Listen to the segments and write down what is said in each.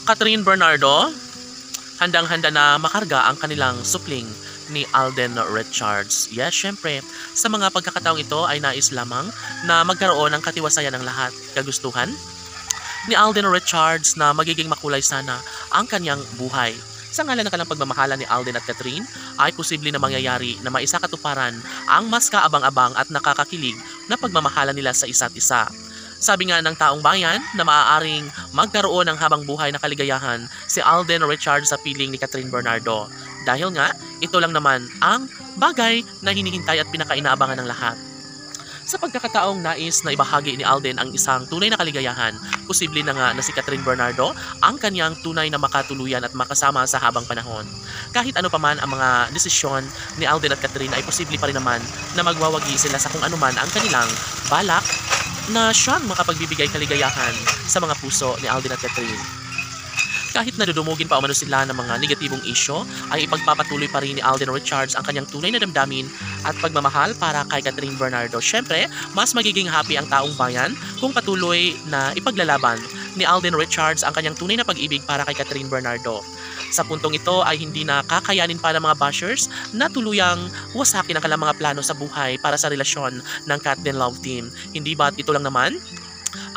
Catherine Bernardo, handang-handa na makarga ang kanilang supling ni Alden Richards. Yes, syempre, sa mga pagkakataong ito ay nais lamang na magkaroon ng katiwasayan ng lahat. Kagustuhan ni Alden Richards na magiging makulay sana ang kanyang buhay. Sa ngalan ng kanilang pagmamahala ni Alden at Catherine ay posible na mangyayari na maisakatuparan ang mas kaabang-abang at nakakakilig na pagmamahala nila sa isa't isa. Sabi nga ng taong bayan na maaaring magkaroon ng habang buhay na kaligayahan si Alden Richards sa piling ni Catherine Bernardo. Dahil nga, ito lang naman ang bagay na hinihintay at pinakainaabangan ng lahat. Sa pagkakataong nais na ibahagi ni Alden ang isang tunay na kaligayahan, posible na nga na si Catherine Bernardo ang kanyang tunay na makatuluyan at makasama sa habang panahon. Kahit ano paman ang mga desisyon ni Alden at Catherine ay posible pa rin naman na magwawagi sila sa kung anuman ang kanilang balak na siyang makapagbibigay kaligayahan sa mga puso ni Alden at Catherine. Kahit nadudumugin pa umano sila ng mga negatibong isyo, ay ipagpapatuloy pa rin ni Alden Richards ang kanyang tunay na damdamin at pagmamahal para kay Catherine Bernardo. Siyempre, mas magiging happy ang taong bayan kung patuloy na ipaglalaban ni Alden Richards ang kanyang tunay na pag-ibig para kay Catherine Bernardo. Sa puntong ito ay hindi na kakayanin pa ng mga bashers na tuluyang wasakin ang kanilang mga plano sa buhay para sa relasyon ng Cat Den Love Team. Hindi ba't ito lang naman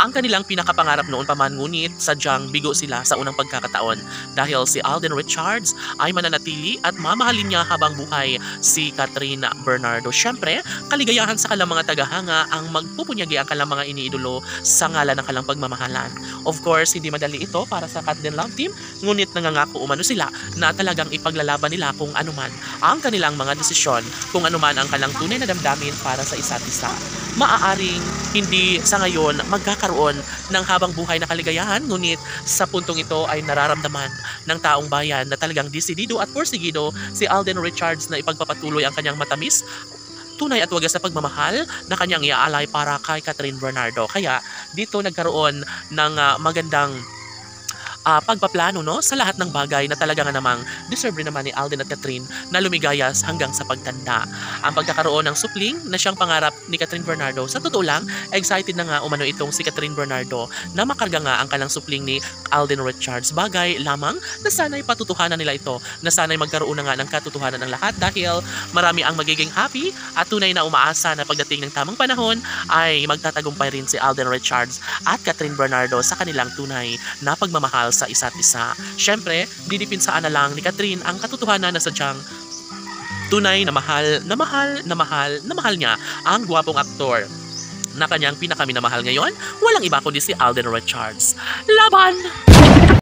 ang kanilang pinakapangarap noon pa man, ngunit sadyang bigo sila sa unang pagkakataon dahil si Alden Richards ay mananatili at mamahalin niya habang buhay si Catherine Bernardo. Siyempre, kaligayahan sa kanilang mga tagahanga ang magpupunyagi ang kanilang mga iniidolo sa ngalan ng kanilang pagmamahalan. Of course, hindi madali ito para sa Cat Den Love Team, ngunit nangangako umano sila na talagang ipaglalaban nila kung anuman ang kanilang mga desisyon, kung anuman ang kanilang tunay na damdamin para sa isa't isa. Maaaring hindi sa ngayon magkakaroon ng habang buhay na kaligayahan, ngunit sa puntong ito ay nararamdaman ng taong bayan na talagang desidido at porsigido si Alden Richards na ipagpapatuloy ang kanyang matamis, tunay at wagas na pagmamahal na kanyang iaalay para kay Catherine Bernardo. Kaya dito nagkaroon ng magandang pagpaplano, no, sa lahat ng bagay na talaga nga namang deserve rin naman ni Alden at Catherine na lumigayas hanggang sa pagtanda. Ang pagkakaroon ng supling na siyang pangarap ni Catherine Bernardo, sa totoo lang, excited na nga umano itong si Catherine Bernardo na makarga nga ang kanilang supling ni Alden Richards. Bagay lamang na sana'y patutuhanan nila ito, na sana'y magkaroon na nga ng katotohanan ng lahat dahil marami ang magiging happy at tunay na umaasa na pagdating ng tamang panahon ay magtatagumpay rin si Alden Richards at Catherine Bernardo sa kanilang tunay na pagmamahal sa isa't isa. Siyempre, didipinsaan na lang ni Catherine ang katotohanan na sadyang tunay na mahal niya ang gwapong aktor na kanyang pinakaminamahal ngayon. Walang iba kundi si Alden Richards. Laban!